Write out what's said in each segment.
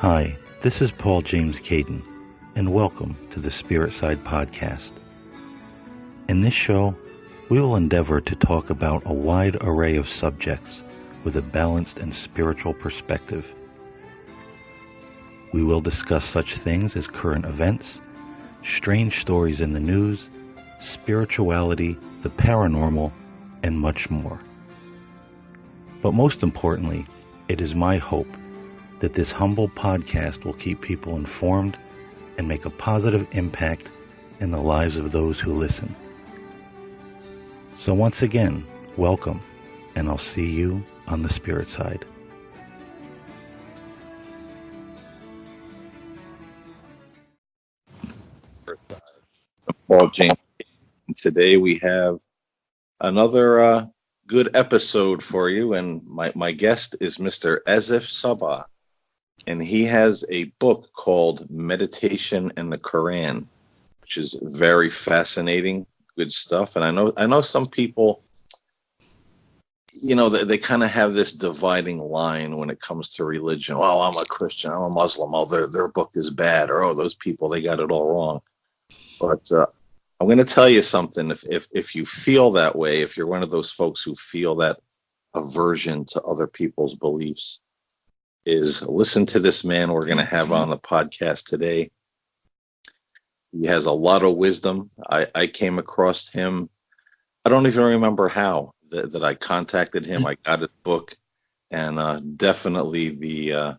Hi, this is Paul James Caiden, and welcome to the Spirit Side Podcast. In this show, we will endeavor to talk about a wide array of subjects with a balanced and spiritual perspective. We will discuss such things as current events, strange stories in the news, spirituality, the paranormal, and much more. But most importantly, it is my hope that this humble podcast will keep people informed and make a positive impact in the lives of those who listen. So once again, welcome, and I'll see you on the spirit side. Paul James. Today we have another good episode for you, and my guest is Mr. Asif Saba. And he has a book called Meditation and the Quran, which is very fascinating, good stuff. And I know some people, you know, they kind of have this dividing line when it comes to religion. Oh, I'm a Christian, I'm a Muslim. Oh, their book is bad. Or, oh, those people, they got it all wrong. But I'm going to tell you something. If you feel that way, if you're one of those folks who feel that aversion to other people's beliefs, is listen to this man we're going to have on the podcast today. He has a lot of wisdom. I came across him. I don't even remember how that I contacted him. I got his book, and definitely the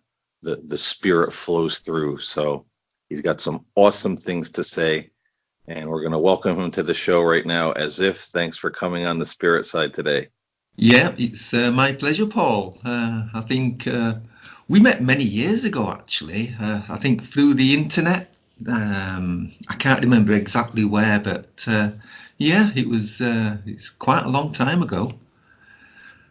spirit flows through. So he's got some awesome things to say, and we're going to welcome him to the show right now. Asif, thanks for coming on the spirit side today. Yeah, it's my pleasure, Paul. I think we met many years ago, actually. I think through the internet. I can't remember exactly where, but yeah, it's quite a long time ago.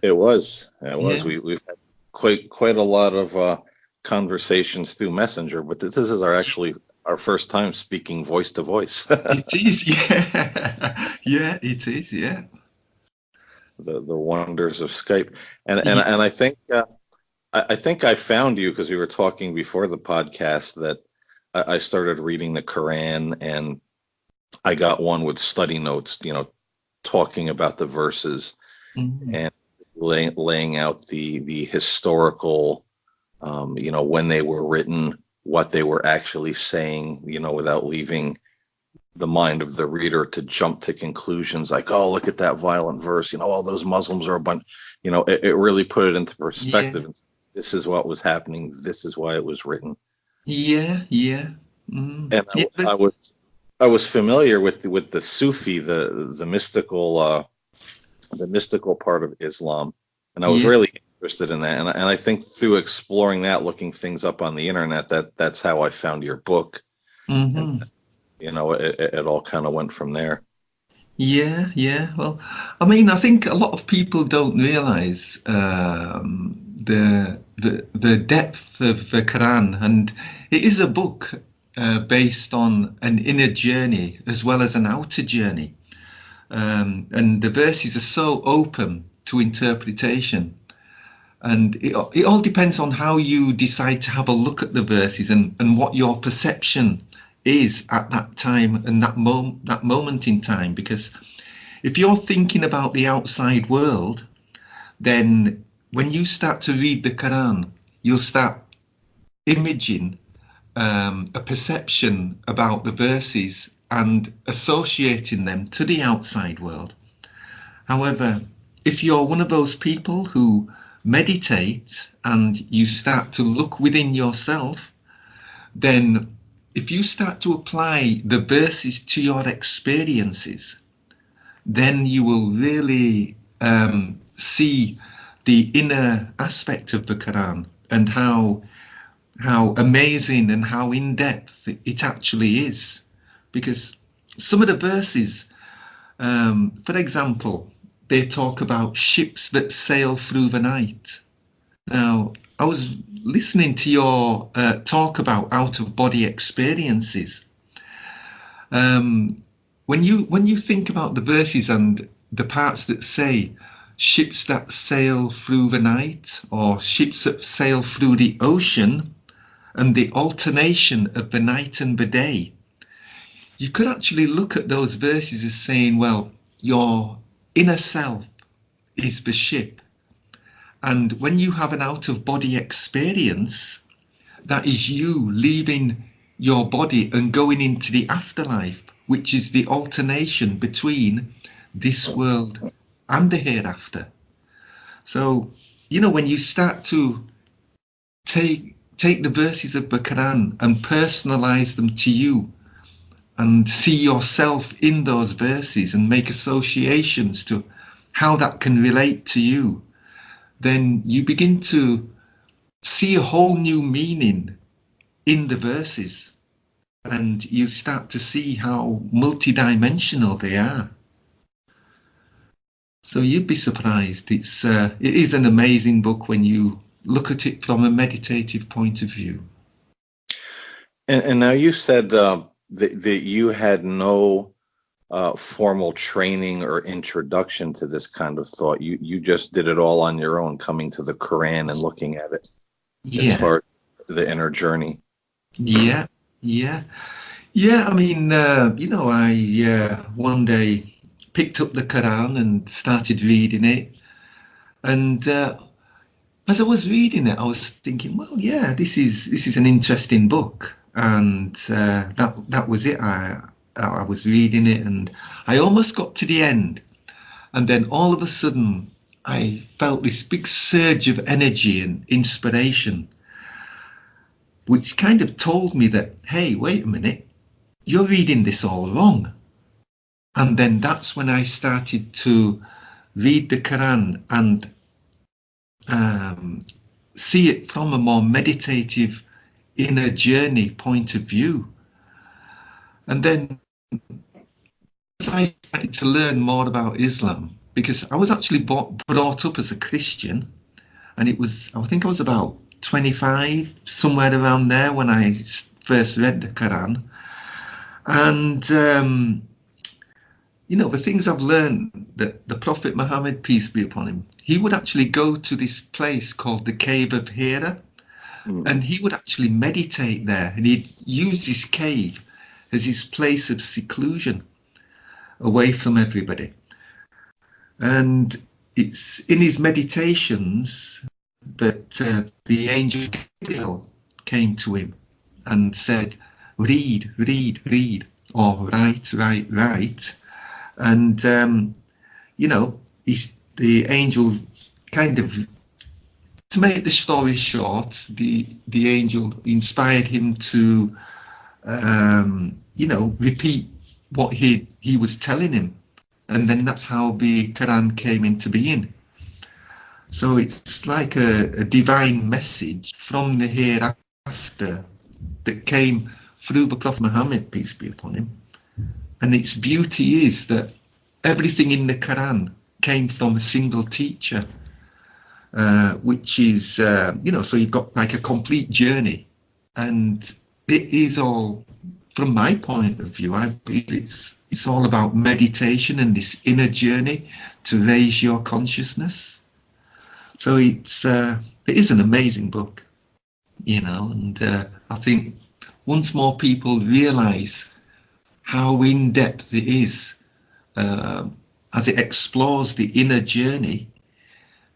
It was. Yeah. We've had quite a lot of conversations through Messenger, but this is our first time speaking voice to voice. It is, yeah. Yeah, it is, yeah. The wonders of Skype, and I think I found you because we were talking before the podcast that I started reading the Quran, and I got one with study notes, you know, talking about the verses and laying out the historical, you know, when they were written, what they were actually saying, you know, without leaving the mind of the reader to jump to conclusions like, oh, look at that violent verse, you know, all those Muslims are a bunch, you know, it really put it into perspective. Yeah. This is what was happening. This is why it was written. Yeah. And I was familiar with the Sufi, the mystical part of Islam, and I was really interested in that. And I think through exploring that, looking things up on the internet, that's how I found your book. And, you know, it all kind of went from there. Yeah. Well, I mean, I think a lot of people don't realize the depth of the Quran, and it is a book based on an inner journey as well as an outer journey, and the verses are so open to interpretation, and it all depends on how you decide to have a look at the verses and what your perception is at that time and that moment in time. Because if you're thinking about the outside world, then when you start to read the Quran, you'll start imaging a perception about the verses and associating them to the outside world. However, if you're one of those people who meditate and you start to look within yourself, then if you start to apply the verses to your experiences, then you will really see the inner aspect of the Quran and how amazing and how in-depth it actually is. Because some of the verses, for example, they talk about ships that sail through the night. Now, I was listening to your talk about out-of-body experiences. When you think about the verses and the parts that say ships that sail through the night or ships that sail through the ocean, and the alternation of the night and the day. You could actually look at those verses as saying, well, your inner self is the ship. And when you have an out-of-body experience, that is you leaving your body and going into the afterlife, which is the alternation between this world and the hereafter. So, when you start to take the verses of the Quran and personalize them to you and see yourself in those verses and make associations to how that can relate to you, then you begin to see a whole new meaning in the verses, and you start to see how multidimensional they are. So you'd be surprised. It is an amazing book when you look at it from a meditative point of view. And now you said that you had no formal training or introduction to this kind of thought. You just did it all on your own, coming to the Quran and looking at it. Yeah. As far as the inner journey. Yeah. I mean, I one day picked up the Quran and started reading it, and as I was reading it, I was thinking, well, yeah, this is an interesting book, and that was it. I was reading it, and I almost got to the end, and then all of a sudden, I felt this big surge of energy and inspiration, which kind of told me that, hey, wait a minute, you're reading this all wrong. And then that's when I started to read the Quran and see it from a more meditative inner journey point of view. And then as I started to learn more about Islam, because I was actually brought up as a Christian, and I think I was about 25, somewhere around there, when I first read the Quran. And the things I've learned, that the Prophet Muhammad, peace be upon him, he would actually go to this place called the Cave of Hira, and he would actually meditate there, and he'd use this cave as his place of seclusion, away from everybody. And it's in his meditations that the angel Gabriel came to him and said, read, or write. And, the angel kind of, to make the story short, the angel inspired him to, repeat what he was telling him. And then that's how the Quran came into being. So it's like a divine message from the hereafter that came through the Prophet Muhammad, peace be upon him. And its beauty is that everything in the Quran came from a single teacher, which is, so you've got like a complete journey. And it is all, from my point of view, I believe it's all about meditation and this inner journey to raise your consciousness. So it is an amazing book, and I think once more people realize how in-depth it is, as it explores the inner journey,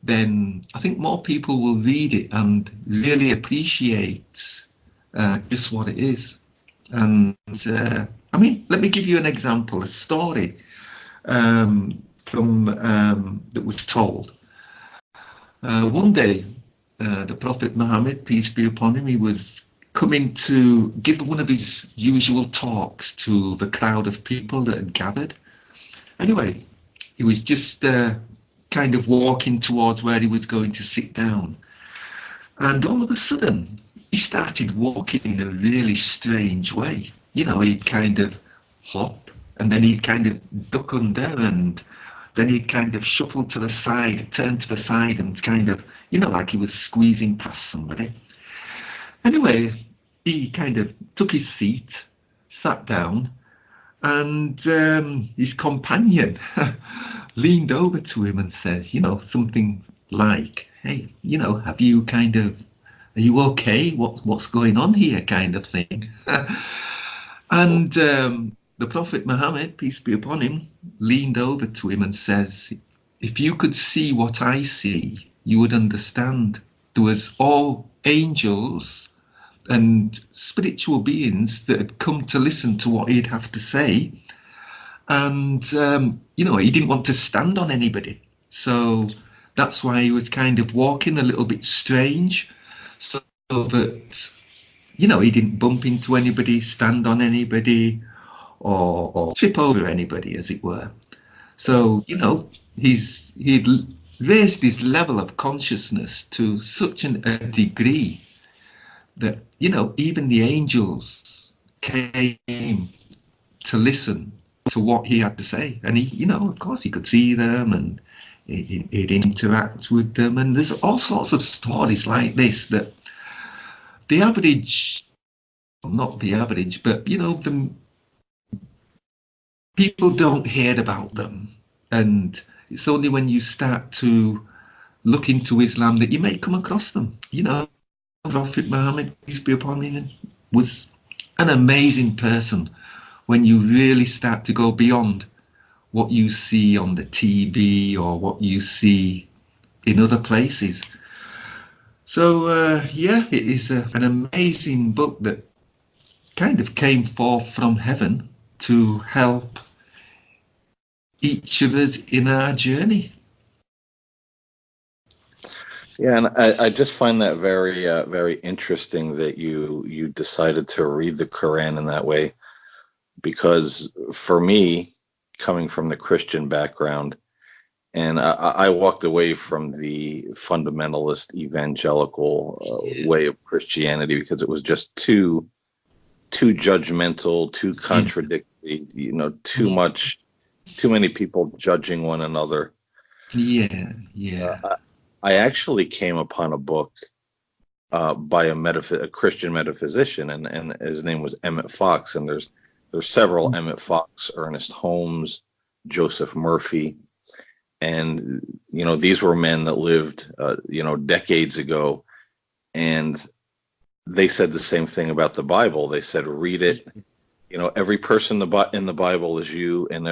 then I think more people will read it and really appreciate just what it is. And let me give you an example, a story from that was told. One day, the Prophet Muhammad, peace be upon him, he was coming to give one of his usual talks to the crowd of people that had gathered. Anyway, he was just kind of walking towards where he was going to sit down. And all of a sudden, he started walking in a really strange way. He'd kind of hop, and then he'd kind of duck under, and then he'd kind of shuffle to the side, turn to the side, and kind of, like he was squeezing past somebody. Anyway, he kind of took his seat, sat down, and his companion leaned over to him and said, something like, hey, have you kind of Are you okay? What's going on here, kind of thing. And the Prophet Muhammad, peace be upon him, leaned over to him and says, if you could see what I see, you would understand. There was all angels and spiritual beings that had come to listen to what he'd have to say. And, he didn't want to stand on anybody. So that's why he was kind of walking a little bit strange, so that, he didn't bump into anybody, stand on anybody, or trip over anybody, as it were. So, he'd raised his level of consciousness to such a degree that, even the angels came to listen to what he had to say. And he, of course, he could see them and he'd interact with them. And there's all sorts of stories like this that the average, not the average, but, the people don't hear about them. And it's only when you start to look into Islam that you may come across them. Prophet Muhammad, peace be upon him, was an amazing person when you really start to go beyond what you see on the TV or what you see in other places. So, it is an amazing book that kind of came forth from heaven to help each of us in our journey. Yeah, and I just find that very very interesting that you decided to read the Quran in that way, because for me, coming from the Christian background, and I walked away from the fundamentalist evangelical way of Christianity because it was just too judgmental, too contradictory, too many people judging one another. Yeah. I actually came upon a book by a Christian metaphysician, and his name was Emmett Fox. And there's several Emmett Fox, Ernest Holmes, Joseph Murphy, and these were men that lived decades ago, and they said the same thing about the Bible. They said, read it. Every person in the Bible is you, and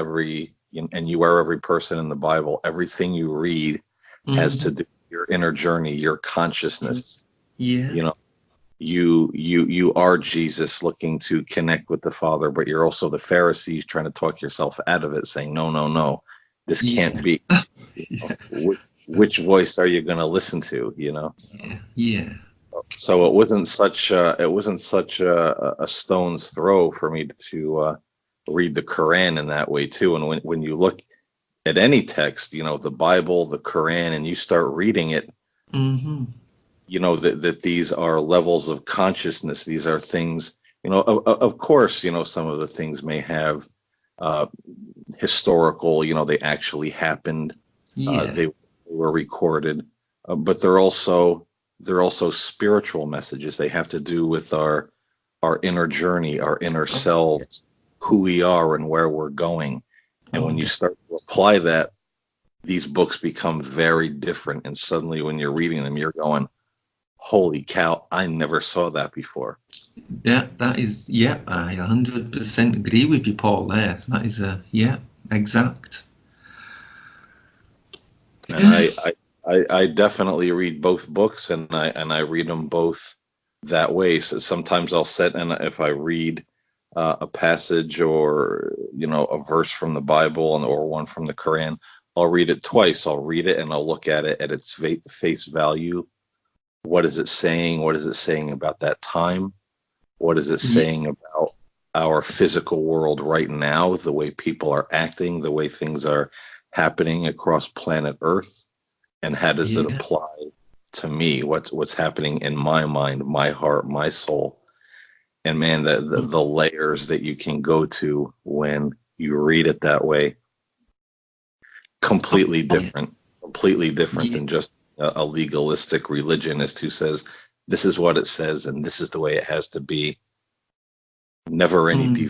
you are every person in the Bible. Everything you read has to do with your inner journey, your consciousness. Yeah. You are Jesus looking to connect with the Father, but you're also the Pharisees trying to talk yourself out of it, saying, no, this can't be. Which voice are you going to listen to? Yeah. So it wasn't such a stone's throw for me to read the Quran in that way too. And when you look at any text, the Bible, the Quran, and you start reading it, that these are levels of consciousness. These are things, of course, some of the things may have historical, they actually happened. They were recorded, but they're also spiritual messages. They have to do with our inner journey, our inner selves, who we are and where we're going. And when you start to apply that, these books become very different. And suddenly when you're reading them, you're going, holy cow, I never saw that before. Yeah, I 100% agree with you, Paul, there. That is exact. And I definitely read both books, and I read them both that way. So sometimes I'll sit, and if I read a passage or a verse from the Bible or one from the Quran, I'll read it twice. I'll read it and I'll look at it at its face value. What is it saying? What is it saying about that time? What is it saying about our physical world right now, the way people are acting, the way things are happening across planet Earth? And how does it apply to me? What's happening in my mind, my heart, my soul? And man, the layers that you can go to when you read it that way, completely different than just a legalistic religionist who says, this is what it says and this is the way it has to be. Never any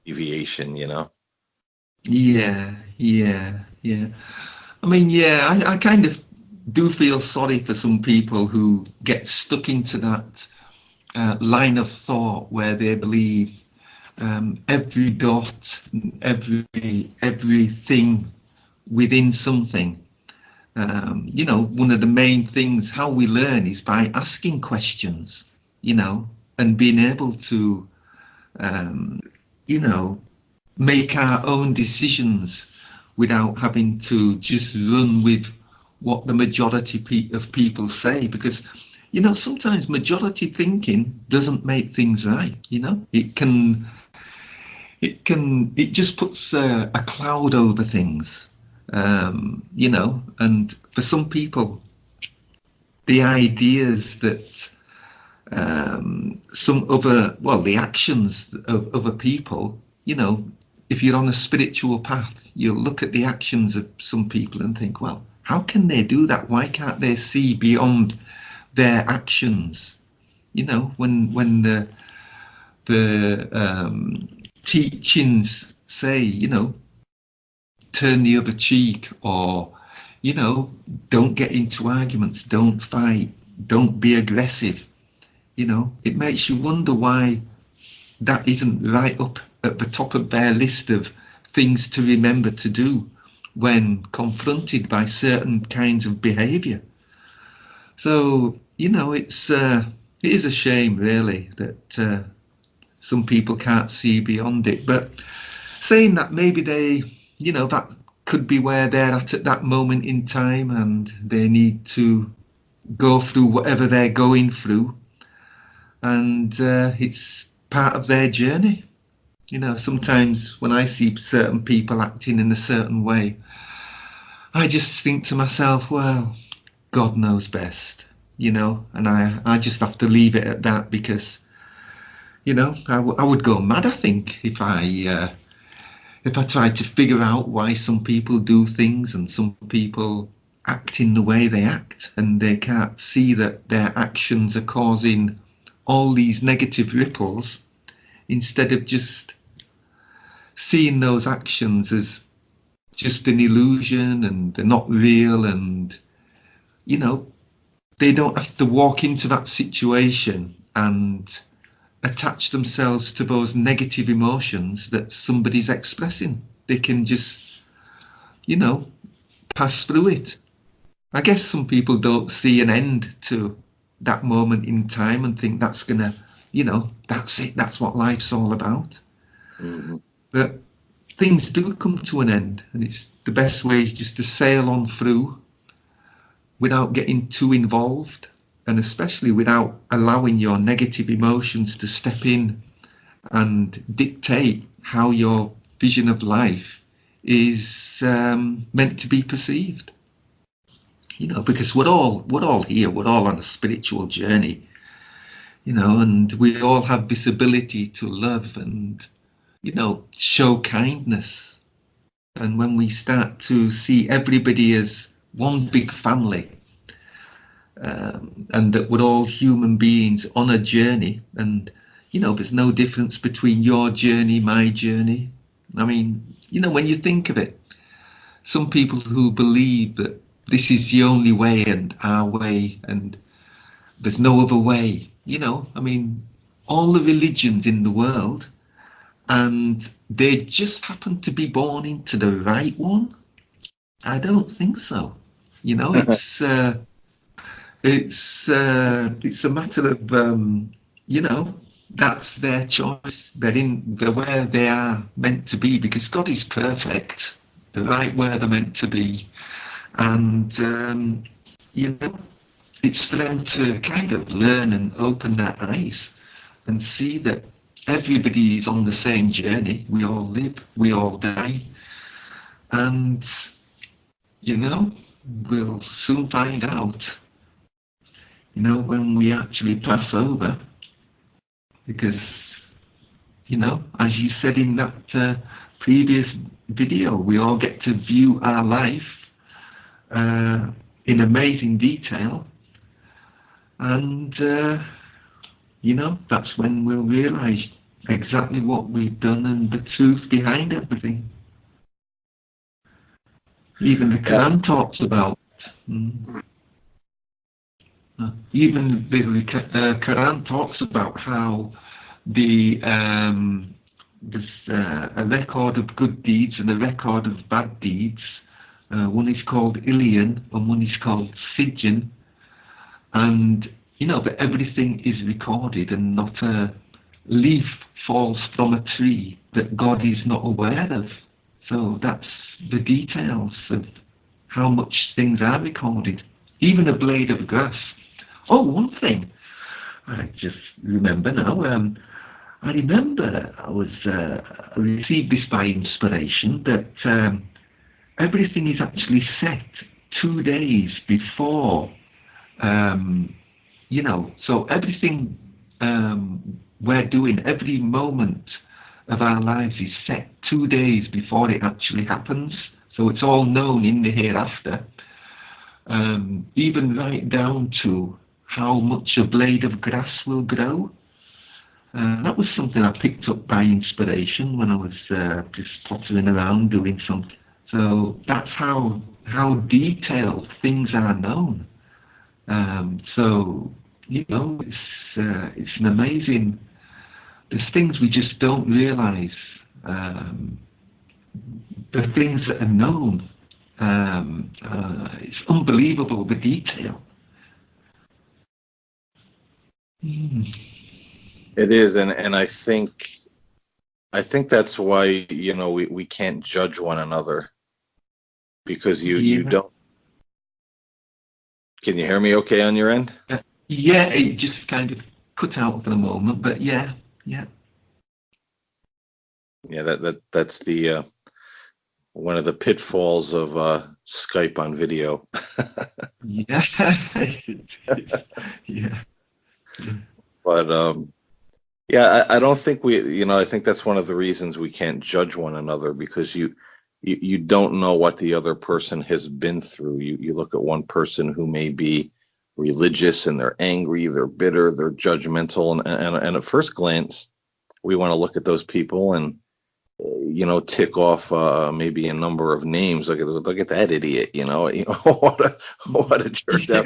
deviation, Yeah. I mean, I kind of do feel sorry for some people who get stuck into that line of thought where they believe every dot, everything within something. One of the main things how we learn is by asking questions, and being able to, make our own decisions without having to just run with what the majority of people say, because sometimes majority thinking doesn't make things right. It just puts a cloud over things, and for some people the ideas that the actions of other people, if you're on a spiritual path, you'll look at the actions of some people and think, well, how can they do that? Why can't they see beyond their actions? When the teachings say, turn the other cheek, or, don't get into arguments, don't fight, don't be aggressive. It makes you wonder why that isn't right up at the top of their list of things to remember to do when confronted by certain kinds of behavior. So, it is a shame, really, that some people can't see beyond it. But saying that, maybe they, that could be where they're at that moment in time, and they need to go through whatever they're going through, and it's part of their journey. Sometimes when I see certain people acting in a certain way, I just think to myself, well, God knows best, and I just have to leave it at that, because I would go mad, I think, if I tried to figure out why some people do things and some people act in the way they act, and they can't see that their actions are causing all these negative ripples, instead of just seeing those actions as just an illusion and they're not real, and they don't have to walk into that situation and attach themselves to those negative emotions that somebody's expressing. They can just pass through it. I guess some people don't see an end to that moment in time and think that's gonna, that's it, that's what life's all about. Mm-hmm. But things do come to an end, and it's the best way is just to sail on through without getting too involved, and especially without allowing your negative emotions to step in and dictate how your vision of life is meant to be perceived. Because we're all here, we're all on a spiritual journey, and we all have this ability to love and, show kindness. And when we start to see everybody as one big family, and that we're all human beings on a journey, and, there's no difference between your journey, my journey. I mean, when you think of it, some people who believe that this is the only way and our way and there's no other way, I mean, all the religions in the world, and they just happen to be born into the right one? I don't think so. It's a matter of that's their choice. They're where they are meant to be, because God is perfect. They're right where they're meant to be. And, it's for them to kind of learn and open their eyes and see that everybody is on the same journey. We all live, we all die. And, we'll soon find out, when we actually pass over. Because, as you said in that previous video, we all get to view our life in amazing detail, and that's when we'll realize exactly what we've done and the truth behind everything. Even the Quran talks about Even the Quran talks about how there's a record of good deeds and a record of bad deeds. One is called Ilion and one is called Sijin. And, but everything is recorded, and not a leaf falls from a tree that God is not aware of. So that's the details of how much things are recorded. Even a blade of grass. Oh, one thing I just remember now. I remember I received this by inspiration, that everything is actually set 2 days before. So everything we're doing, every moment of our lives is set 2 days before it actually happens. So it's all known in the hereafter, even right down to how much a blade of grass will grow. That was something I picked up by inspiration when I was just pottering around doing something. So that's how detailed things are known. So it's an amazing. There's things we just don't realise. The things that are known. It's unbelievable, the detail. It is, and I think that's why we can't judge one another, because you don't. Can you hear me okay on your end? Yeah, it just kind of cut out for the moment, but yeah. Yeah, that's the one of the pitfalls of Skype on video. Yeah. Yeah. But yeah, I don't think I think that's one of the reasons we can't judge one another, because you don't know what the other person has been through. You look at one person who may be religious and they're angry, they're bitter, they're judgmental, and at first glance, we want to look at those people and tick off maybe a number of names. Look at that idiot, what a jerk up.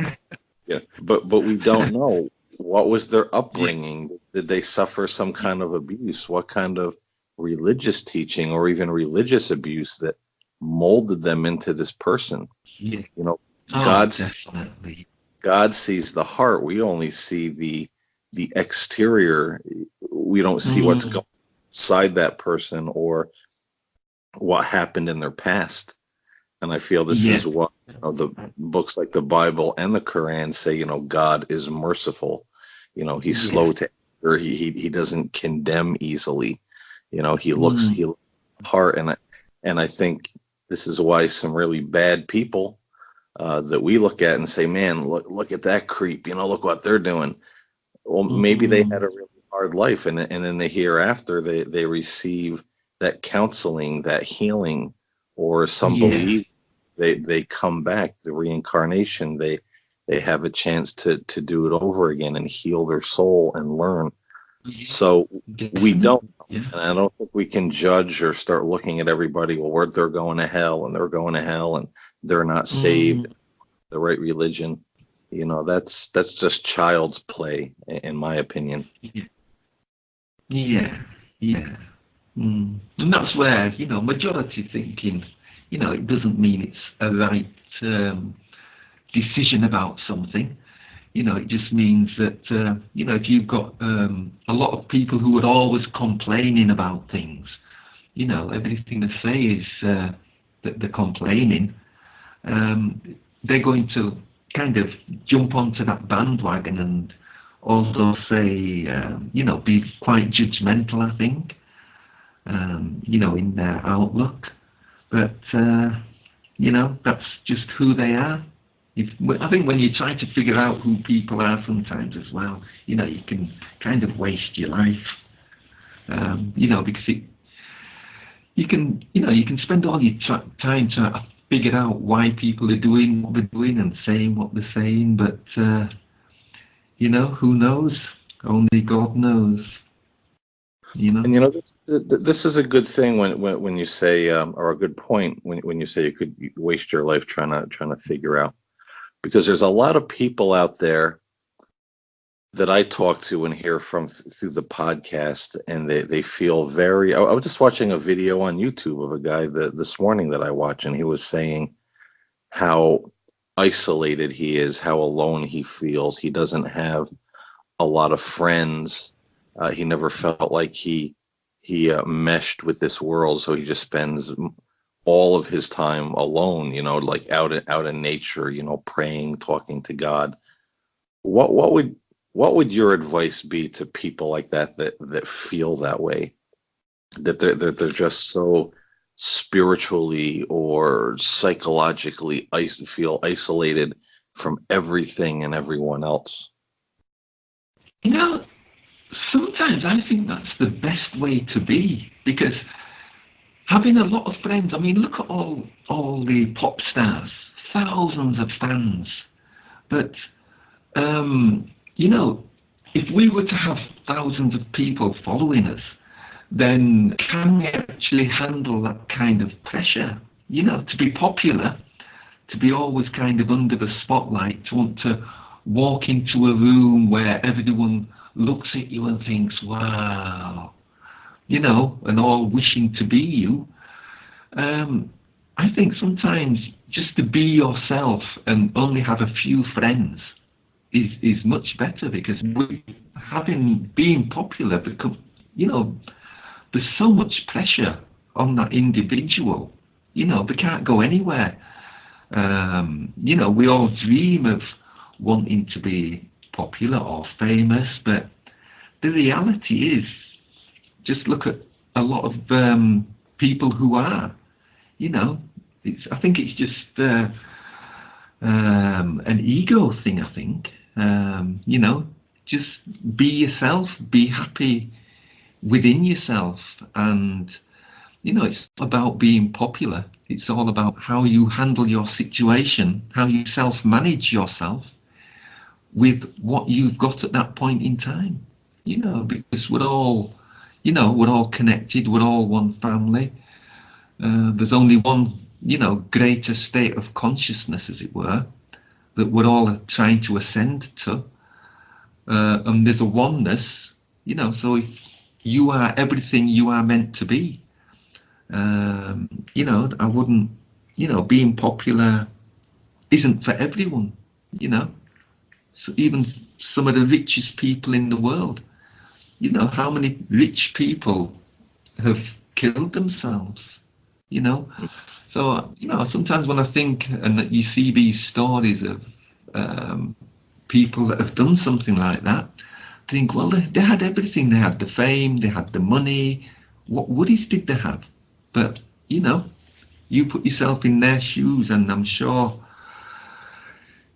Yeah, but we don't know what was their upbringing. Did they suffer some kind of abuse? What kind of religious teaching or even religious abuse that molded them into this person? Yeah. Definitely. God sees the heart. We only see the exterior. We don't see what's going inside that person or what happened in their past. And I feel this is what the books like the Bible and the Quran say. God is merciful. He's slow to anger. He doesn't condemn easily. He looks heart, and I think this is why some really bad people that we look at and say, man, look at that creep. Look what they're doing. Well, maybe they had a really hard life, and in the hereafter they receive that counseling, that healing, or some believe they come back, the reincarnation. They have a chance to do it over again and heal their soul and learn. So we don't, and I don't think we can judge or start looking at everybody. Well, they're going to hell, and they're going to hell, and they're not saved, the right religion. That's just child's play, in my opinion. Yeah. And that's where majority thinking. It doesn't mean it's a right decision about something. It just means that, if you've got a lot of people who are always complaining about things, everything they say is that they're complaining, they're going to kind of jump onto that bandwagon and also say, be quite judgmental, I think, in their outlook. But, that's just who they are. I think when you try to figure out who people are sometimes as well, you can kind of waste your life, because you can spend all your time trying to figure out why people are doing what they're doing and saying what they're saying, but, who knows? Only God knows. And this is a good thing when you say, or a good point when you say you could waste your life trying to figure out, because there's a lot of people out there that I talk to and hear from through the podcast, and they feel very. I was just watching a video on YouTube of a guy this morning that I watch, and he was saying how isolated he is, how alone he feels. He doesn't have a lot of friends. He never felt like he meshed with this world, so he just spends all of his time alone. Like out in nature. Praying, talking to God. What would your advice be to people like that feel that way? That they're just so spiritually or psychologically feel isolated from everything and everyone else. You know, sometimes I think that's the best way to be, because having a lot of friends, I mean, look at all the pop stars, thousands of fans. But, if we were to have thousands of people following us, then can we actually handle that kind of pressure? To be popular, to be always kind of under the spotlight, to want to walk into a room where everyone looks at you and thinks, wow, and all wishing to be you. I think sometimes just to be yourself and only have a few friends is much better, because being popular, there's so much pressure on that individual. They can't go anywhere. We all dream of wanting to be popular or famous, but the reality is, just look at a lot of people who are. I think it's just an ego thing. I think just be yourself, be happy within yourself, and it's about being popular. It's all about how you handle your situation, how you self-manage yourself with what you've got at that point in time. Because we're all connected. We're all one family. There's only one, greater state of consciousness, as it were, that we're all trying to ascend to. And there's a oneness, so if you are everything you are meant to be, I wouldn't, being popular isn't for everyone, So even some of the richest people in the world, how many rich people have killed themselves, So, sometimes when I think and that you see these stories of people that have done something like that, I think, well, they had everything. They had the fame, they had the money. What woodies did they have? But, you put yourself in their shoes, and I'm sure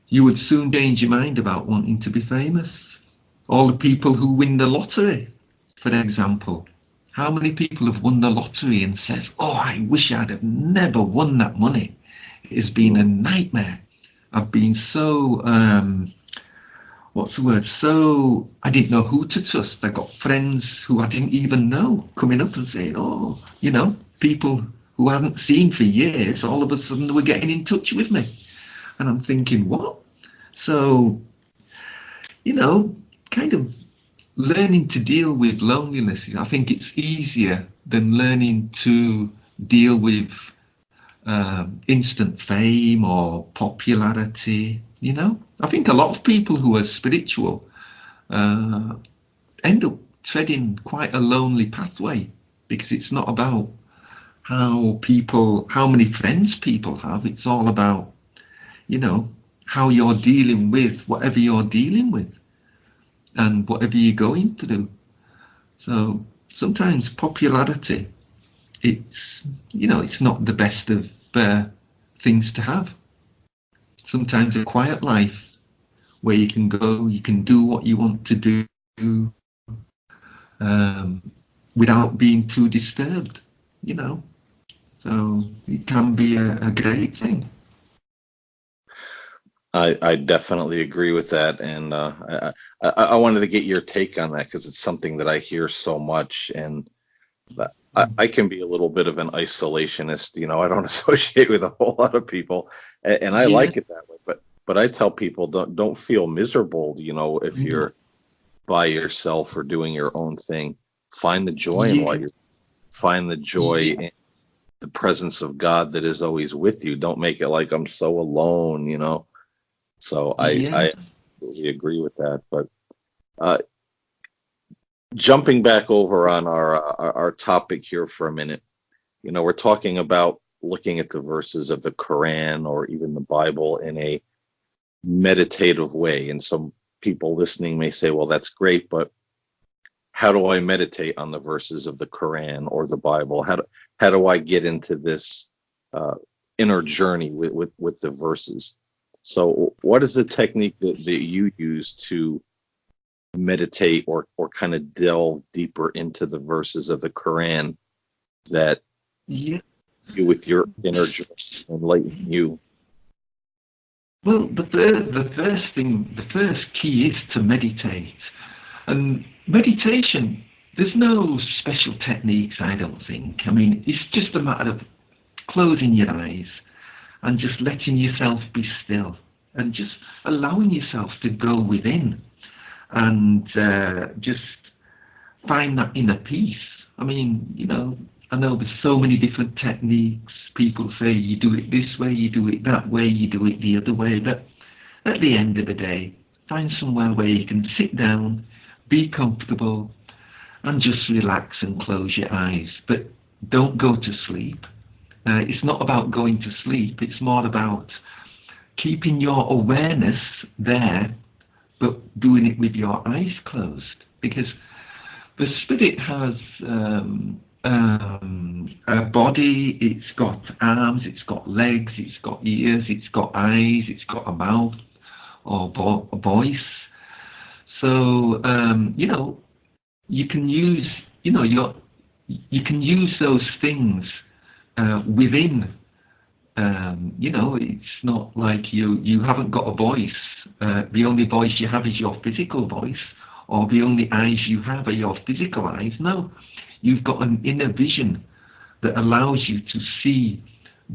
you would soon change your mind about wanting to be famous. All the people who win the lottery, for example. How many people have won the lottery and says, oh, I wish I'd have never won that money. It has been a nightmare. I've been so, So I didn't know who to trust. I got friends who I didn't even know coming up and saying, oh, people who I hadn't seen for years, all of a sudden they were getting in touch with me. And I'm thinking, what? So, kind of learning to deal with loneliness, I think it's easier than learning to deal with instant fame or popularity. I think a lot of people who are spiritual end up treading quite a lonely pathway, because it's not about how many friends people have. It's all about, how you're dealing with whatever you're dealing with and whatever you're going through. So sometimes popularity, it's not the best of things to have. Sometimes a quiet life where you can go, you can do what you want to do without being too disturbed, So it can be a great thing. I definitely agree with that, and I wanted to get your take on that, because it's something that I hear so much, and I can be a little bit of an isolationist. I don't associate with a whole lot of people, and I like it that way. But I tell people, don't feel miserable. If you're by yourself or doing your own thing. Find the joy in Yeah. what you're. Find the joy in the presence of God that is always with you. Don't make it like I'm so alone, you know. So Yeah. I absolutely agree with that. But jumping back over on our topic here for a minute, you know, we're talking about looking at the verses of the Quran or even the Bible in a meditative way. And some people listening may say, well, that's great, but how do I meditate on the verses of the Quran or the Bible? How do I get into this inner journey with the verses? So what is the technique that you use to meditate or kind of delve deeper into the verses of the Quran that Yeah. you, with your inner journey, enlighten you? Well, the first key is to meditate. And meditation, there's no special techniques, I don't think. I mean, it's just a matter of closing your eyes and just letting yourself be still and just allowing yourself to go within and just find that inner peace. I mean, you know, I know there's so many different techniques. People say you do it this way, you do it that way, you do it the other way. But at the end of the day, find somewhere where you can sit down, be comfortable, and just relax and close your eyes. But don't go to sleep. It's not about going to sleep. It's more about keeping your awareness there, but doing it with your eyes closed. Because the spirit has a body, it's got arms, it's got legs, it's got ears, it's got eyes, it's got a mouth or a voice. So, you know, you can use, you know, you can use those things within. You know, it's not like you haven't got a voice. The only voice you have is your physical voice, or the only eyes you have are your physical eyes. No, you've got an inner vision that allows you to see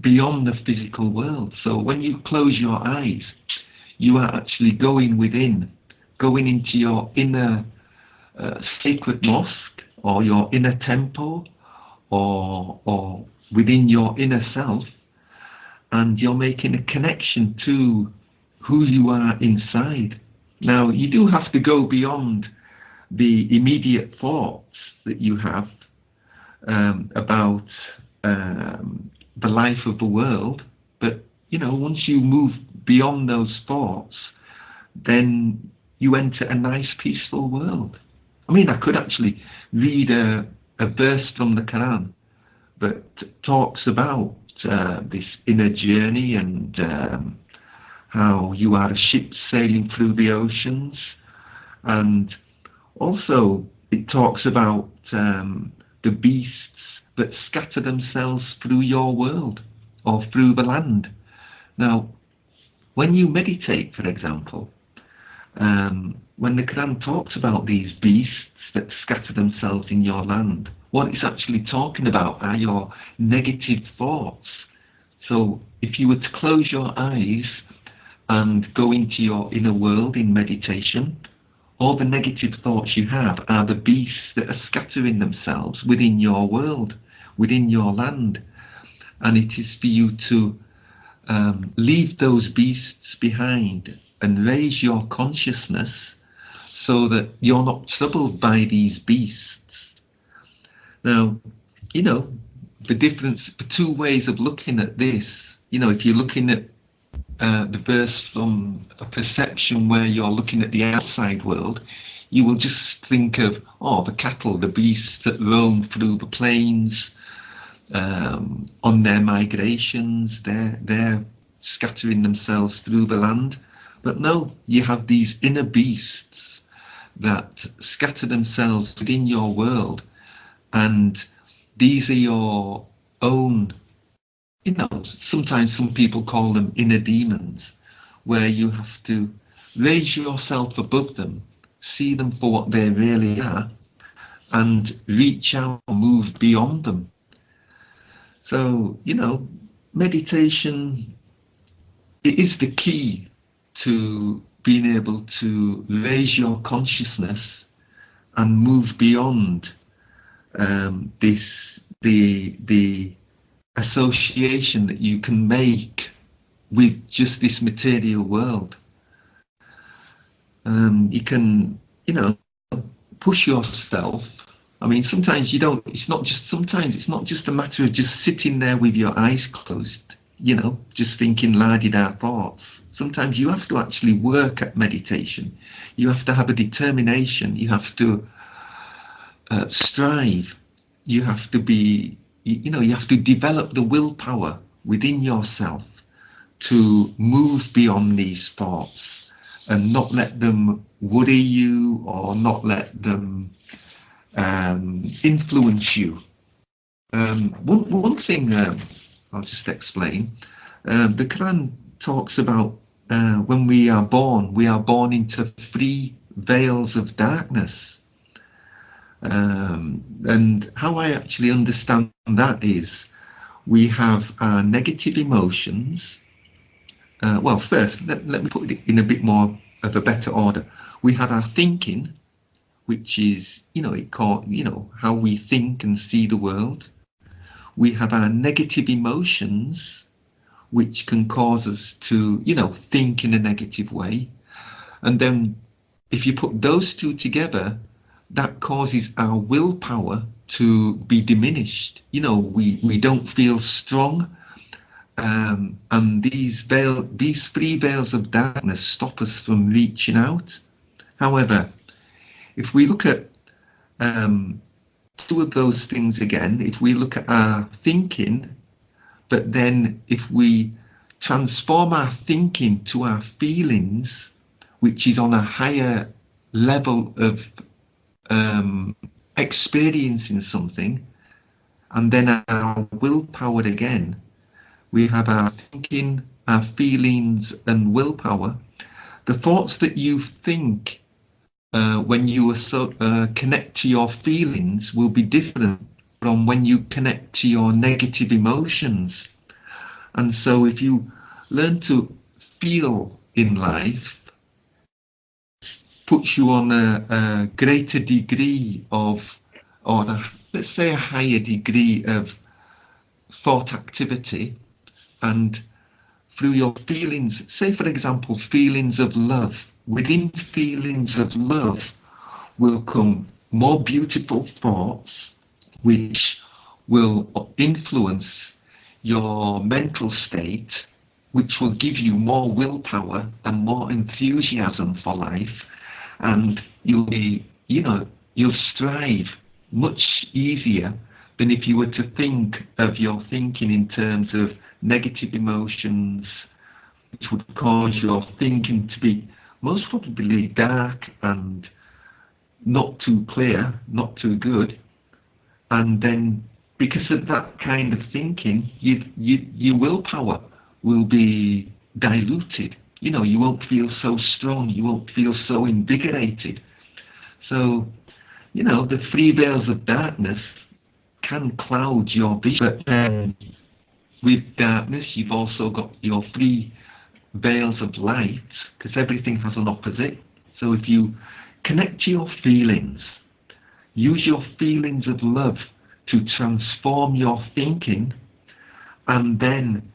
beyond the physical world. So when you close your eyes, you are actually going within, going into your inner sacred mosque or your inner temple or within your inner self, and you're making a connection to who you are inside. Now, you do have to go beyond the immediate thoughts that you have about the life of the world, but, you know, once you move beyond those thoughts, then you enter a nice, peaceful world. I mean, I could actually read a verse from the Quran that talks about this inner journey and how you are a ship sailing through the oceans. And also it talks about the beasts that scatter themselves through your world or through the land. Now, when you meditate, for example, when the Quran talks about these beasts that scatter themselves in your land, what it's actually talking about are your negative thoughts. So if you were to close your eyes and go into your inner world in meditation, all the negative thoughts you have are the beasts that are scattering themselves within your world, within your land. And it is for you to leave those beasts behind and raise your consciousness so that you're not troubled by these beasts. Now, you know, the difference, the two ways of looking at this, you know, if you're looking at the verse from a perception where you're looking at the outside world, you will just think of, oh, the cattle, the beasts that roam through the plains on their migrations, they're scattering themselves through the land. But no, you have these inner beasts that scatter themselves within your world, and these are your own, you know, sometimes some people call them inner demons, where you have to raise yourself above them, see them for what they really are, and reach out and move beyond them. So, you know, meditation, it is the key to being able to raise your consciousness and move beyond the association that you can make with just this material world. You can, push yourself. I mean, sometimes you don't. Sometimes it's not just a matter of just sitting there with your eyes closed, just thinking la-di-da thoughts. Sometimes you have to actually work at meditation. You have to have a determination. You have to strive. You have to be, you have to develop the willpower within yourself to move beyond these thoughts and not let them worry you or not let them influence you. One thing I'll just explain. The Quran talks about when we are born into 3 veils of darkness. And how I actually understand that is we have our negative emotions. Well, first, let me put it in a bit more of a better order. We have our thinking, which is, how we think and see the world. We have our negative emotions, which can cause us to, think in a negative way. And then if you put those 2 together, that causes our willpower to be diminished. We don't feel strong. And these 3 veils of darkness stop us from reaching out. However, if we look at 2 of those things again, if we look at our thinking, but then if we transform our thinking to our feelings, which is on a higher level of experiencing something, and then our willpower again, we have our thinking, our feelings and willpower. The thoughts that you think when you connect to your feelings will be different from when you connect to your negative emotions. And so if you learn to feel in life, puts you on a greater degree of, let's say a higher degree of thought activity, and through your feelings, say for example feelings of love, within feelings of love will come more beautiful thoughts which will influence your mental state, which will give you more willpower and more enthusiasm for life, and you'll strive much easier than if you were to think of your thinking in terms of negative emotions, which would cause your thinking to be most probably dark and not too clear, not too good. And then because of that kind of thinking, your willpower will be diluted. You won't feel so strong, you won't feel so invigorated. So, the 3 veils of darkness can cloud your vision. But then with darkness, you've also got your 3 veils of light, because everything has an opposite. So if you connect to your feelings, use your feelings of love to transform your thinking, and then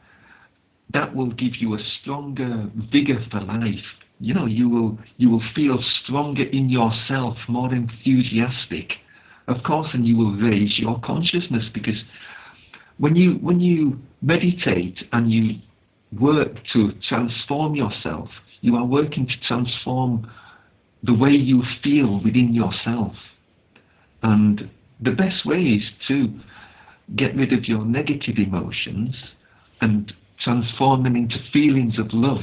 that will give you a stronger vigor for life. You will feel stronger in yourself, more enthusiastic, of course, and you will raise your consciousness, because when you meditate and you work to transform yourself, you are working to transform the way you feel within yourself. And the best way is to get rid of your negative emotions and transform them into feelings of love,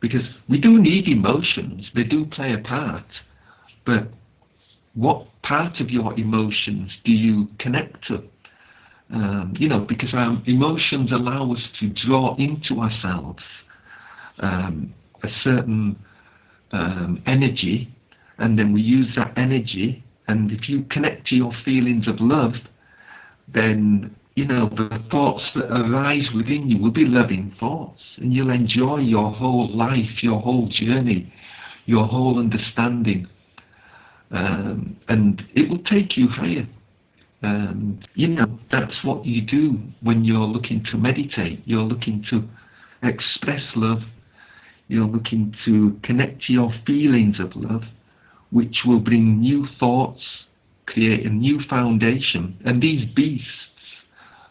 because we do need emotions, they do play a part, but what part of your emotions do you connect to? Because our emotions allow us to draw into ourselves a certain energy, and then we use that energy, and if you connect to your feelings of love, then the thoughts that arise within you will be loving thoughts, and you'll enjoy your whole life, your whole journey, your whole understanding, and it will take you higher. That's what you do when you're looking to meditate. You're looking to express love. You're looking to connect to your feelings of love, which will bring new thoughts, create a new foundation, and these beasts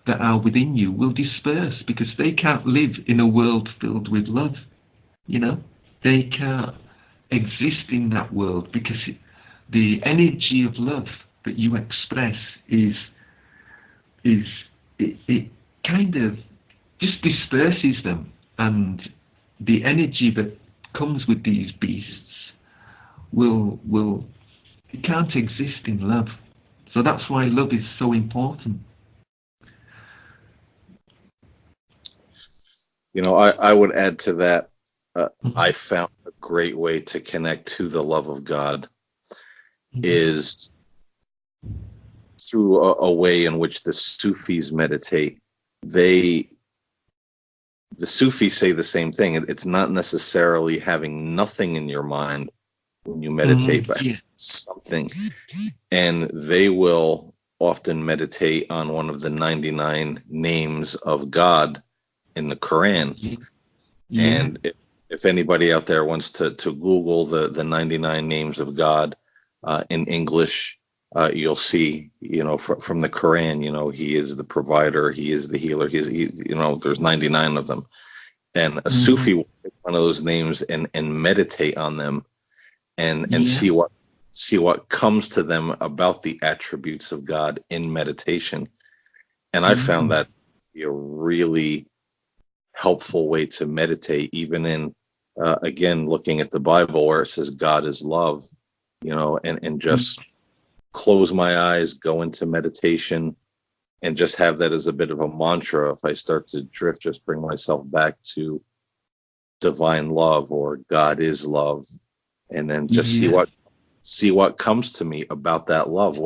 that are within you will disperse because they can't live in a world filled with love. They can't exist in that world because the energy of love that you express it kind of just disperses them, and the energy that comes with these beasts it can't exist in love. So that's why love is so important. I would add to that, I found a great way to connect to the love of God is through a way in which the Sufis meditate. The Sufis say the same thing. It's not necessarily having nothing in your mind when you meditate, but something. And they will often meditate on one of the 99 names of God in the Quran. And if anybody out there wants to Google the 99 names of God in English, you'll see, from the Quran, he is the provider, he is the healer, there's 99 of them. And a Sufi will take one of those names and meditate on them and see what comes to them about the attributes of God in meditation. And I found that to be a really helpful way to meditate, even in, again, looking at the Bible where it says God is love, and just close my eyes, go into meditation, and just have that as a bit of a mantra. If I start to drift, just bring myself back to divine love or God is love, and then just see what comes to me about that love.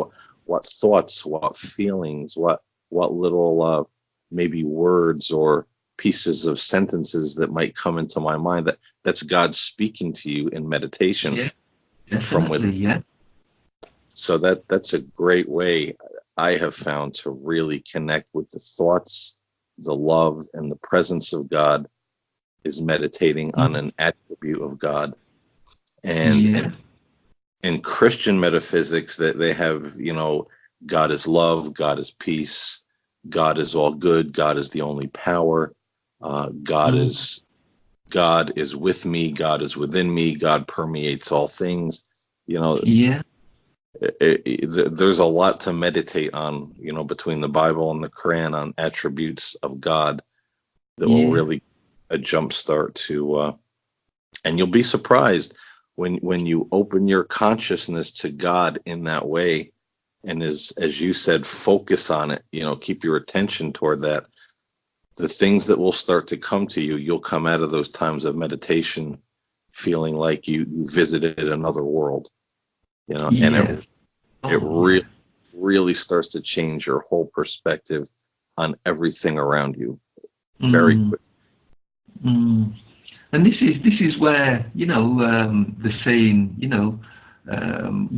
What thoughts, what feelings, what little maybe words or pieces of sentences that might come into my mind that's God speaking to you in meditation from within. Yeah. So that's a great way I have found to really connect with the thoughts, the love, and the presence of God is meditating on an attribute of God. And in Christian metaphysics, that they have, God is love, God is peace, God is all good, God is the only power, God is with me, God is within me, God permeates all things. There's a lot to meditate on, between the Bible and the Quran on attributes of God that will really a jump start to, and you'll be surprised when you open your consciousness to God in that way, and as you said, focus on it, keep your attention toward that. The things that will start to come to you, you'll come out of those times of meditation feeling like you visited another world, and it really starts to change your whole perspective on everything around you very quickly. And this is where the saying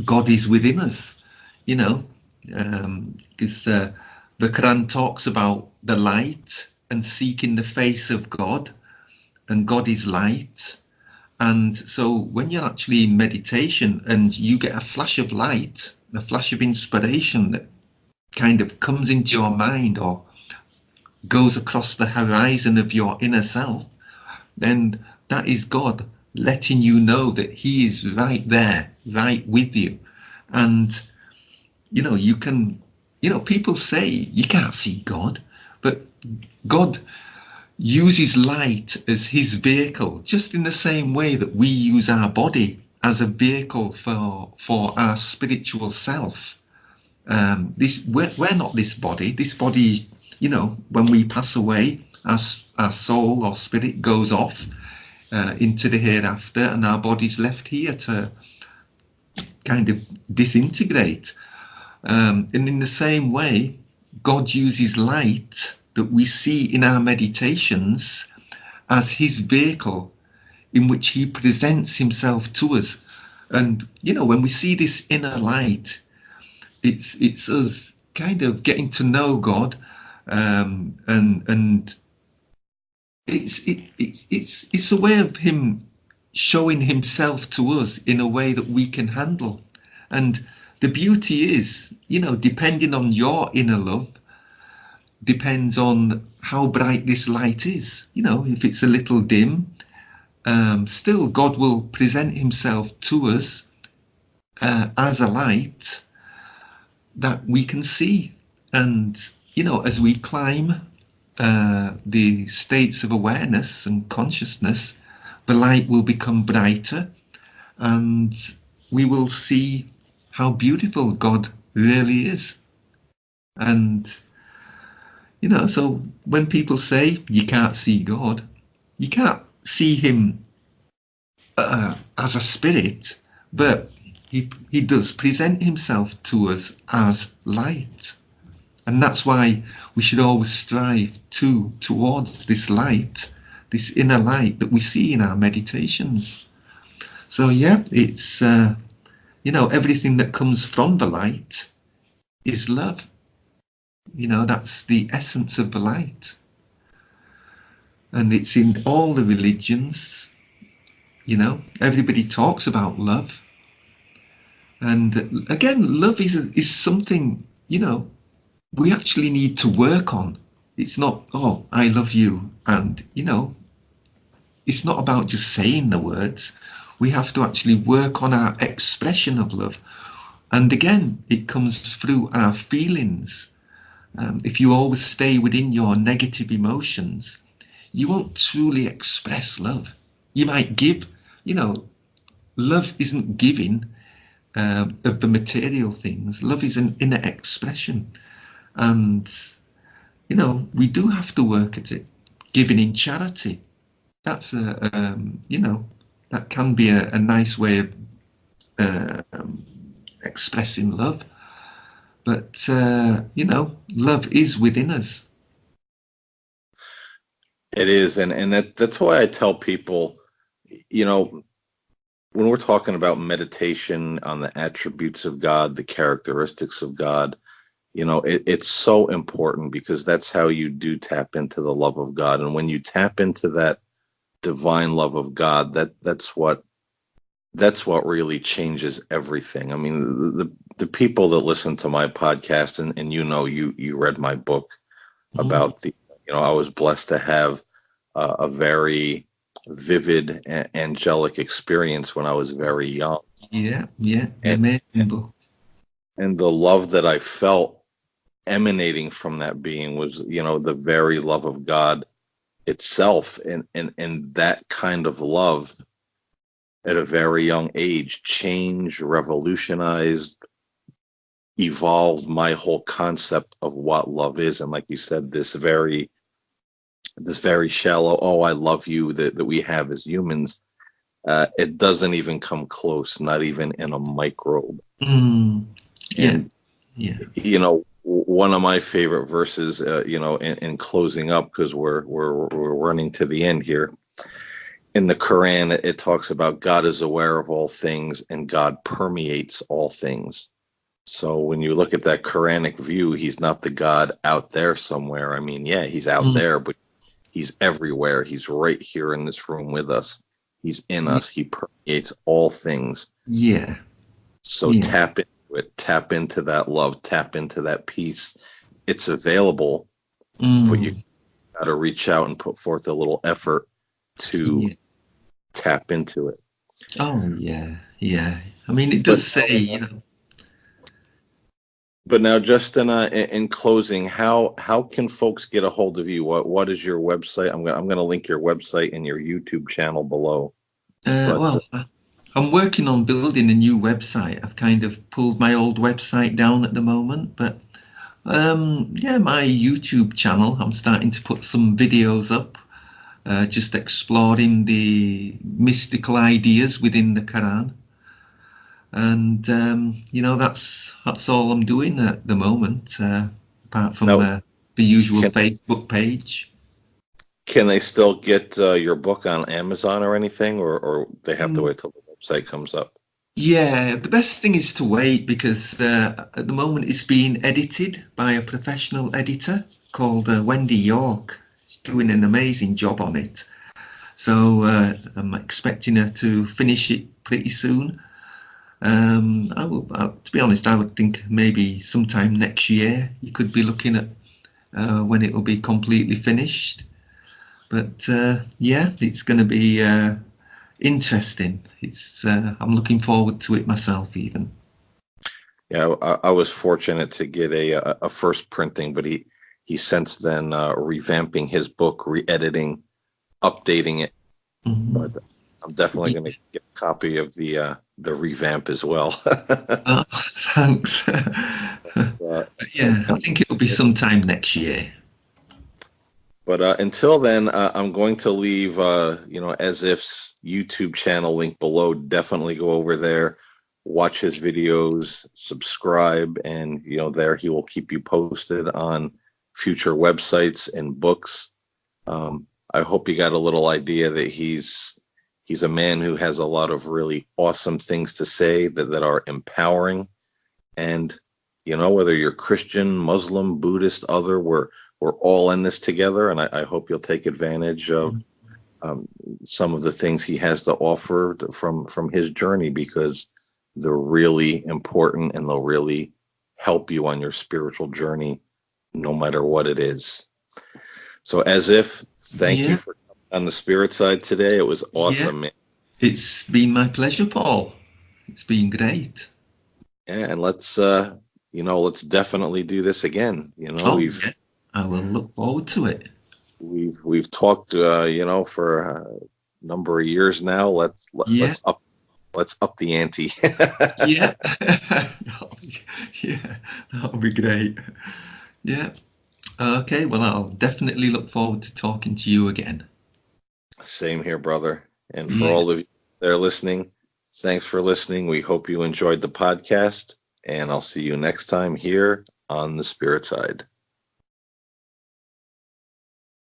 God is within us, because the Quran talks about the light and seeking the face of God, and God is light. And so when you're actually in meditation and you get a flash of light, a flash of inspiration that kind of comes into your mind or goes across the horizon of your inner self, then that is God letting you know that he is right there, right with you. And you can, people say you can't see God, but God uses light as his vehicle, just in the same way that we use our body as a vehicle for our spiritual self. We're not this body. This body, when we pass away, our soul or spirit goes off into the hereafter, and our body's left here to kind of disintegrate. And in the same way, God uses light that we see in our meditations as his vehicle in which he presents himself to us. And, when we see this inner light, it's us kind of getting to know God, and it's a way of him showing himself to us in a way that we can handle. And the beauty is, depending on your inner love, depends on how bright this light is. If it's a little dim, still God will present himself to us as a light that we can see. And, as we climb the states of awareness and consciousness, the light will become brighter, and we will see how beautiful God really is. And, so when people say you can't see God, you can't see him as a spirit, but he does present himself to us as light. And that's why we should always strive towards this light, this inner light that we see in our meditations. So yeah, it's everything that comes from the light is love. That's the essence of the light. And it's in all the religions. Everybody talks about love. And again, love is something, we actually need to work on. It's not, oh, I love you. And, it's not about just saying the words. We have to actually work on our expression of love. And again, it comes through our feelings. If you always stay within your negative emotions, you won't truly express love. You might give, love isn't giving of the material things. Love is an inner expression. And, we do have to work at it. Giving in charity, that's that can be a nice way of expressing love. But, love is within us. It is. And that's why I tell people, when we're talking about meditation on the attributes of God, the characteristics of God, it's so important, because that's how you do tap into the love of God. And when you tap into that divine love of God, that's what really changes everything. I mean, the people that listen to my podcast, and you read my book about I was blessed to have a very vivid angelic experience when I was very young. Yeah, amazing book. And the love that I felt emanating from that being was, the very love of God itself. And that kind of love at a very young age changed, revolutionized, evolved my whole concept of what love is. And like you said, this very shallow, oh, I love you, that we have as humans, it doesn't even come close, not even in a microbe. Yeah. One of my favorite verses, in closing up, because we're running to the end here. In the Quran, it talks about God is aware of all things and God permeates all things. So when you look at that Quranic view, he's not the God out there somewhere. I mean, yeah, he's out there, but he's everywhere. He's right here in this room with us. He's in us. He permeates all things. Yeah. So tap into it. Tap into that love. Tap into that peace. It's available, but you got to reach out and put forth a little effort to tap into it. Oh, yeah. I mean, it does say, But now, Justin, in closing, how can folks get a hold of you? What is your website? I'm gonna link your website and your YouTube channel below. I'm working on building a new website. I've kind of pulled my old website down at the moment, but my YouTube channel, I'm starting to put some videos up, just exploring the mystical ideas within the Quran. And that's all I'm doing at the moment. apart from Now, the usual can Facebook page. can they still get your book on Amazon or anything, or they have to Mm, wait till the website comes up? Yeah, the best thing is to wait because at the moment it's being edited by a professional editor called Wendy York. She's doing an amazing job on it. So I'm expecting her to finish it pretty soon. To be honest, I would think maybe sometime next year you could be looking at when it will be completely finished. But yeah, it's going to be interesting. I'm looking forward to it myself, even. Yeah, I was fortunate to get a first printing, but he's since then revamping his book, re-editing, updating it. Mhm. But I'm definitely going to get a copy of the revamp as well. Oh, thanks. Uh, But yeah, I think it'll be sometime next year. but until then, I'm going to leave, As If's YouTube channel link below. Definitely go over there, watch his videos, subscribe, and there he will keep you posted on future websites and books. I hope you got a little idea that he's a man who has a lot of really awesome things to say that are empowering. And whether you're Christian, Muslim, Buddhist, other, we're all in this together. And I hope you'll take advantage of some of the things he has to offer from his journey, because they're really important and they'll really help you on your spiritual journey, no matter what it is. So, As If, thank you Yeah, for coming on the spirit side today. It was yeah. awesome, man. It's been my pleasure, Paul. It's been great. Yeah, and let's definitely do this again. Oh, yeah. I will look forward to it. We've talked, for a number of years now. Yeah, Let's up the ante. yeah. Yeah, that'll be great. Yeah. Okay, well, I'll definitely look forward to talking to you again. Same here, brother. And for Yeah. all of you that are listening, thanks for listening. We hope you enjoyed the podcast, and I'll see you next time here on the Spirit Side.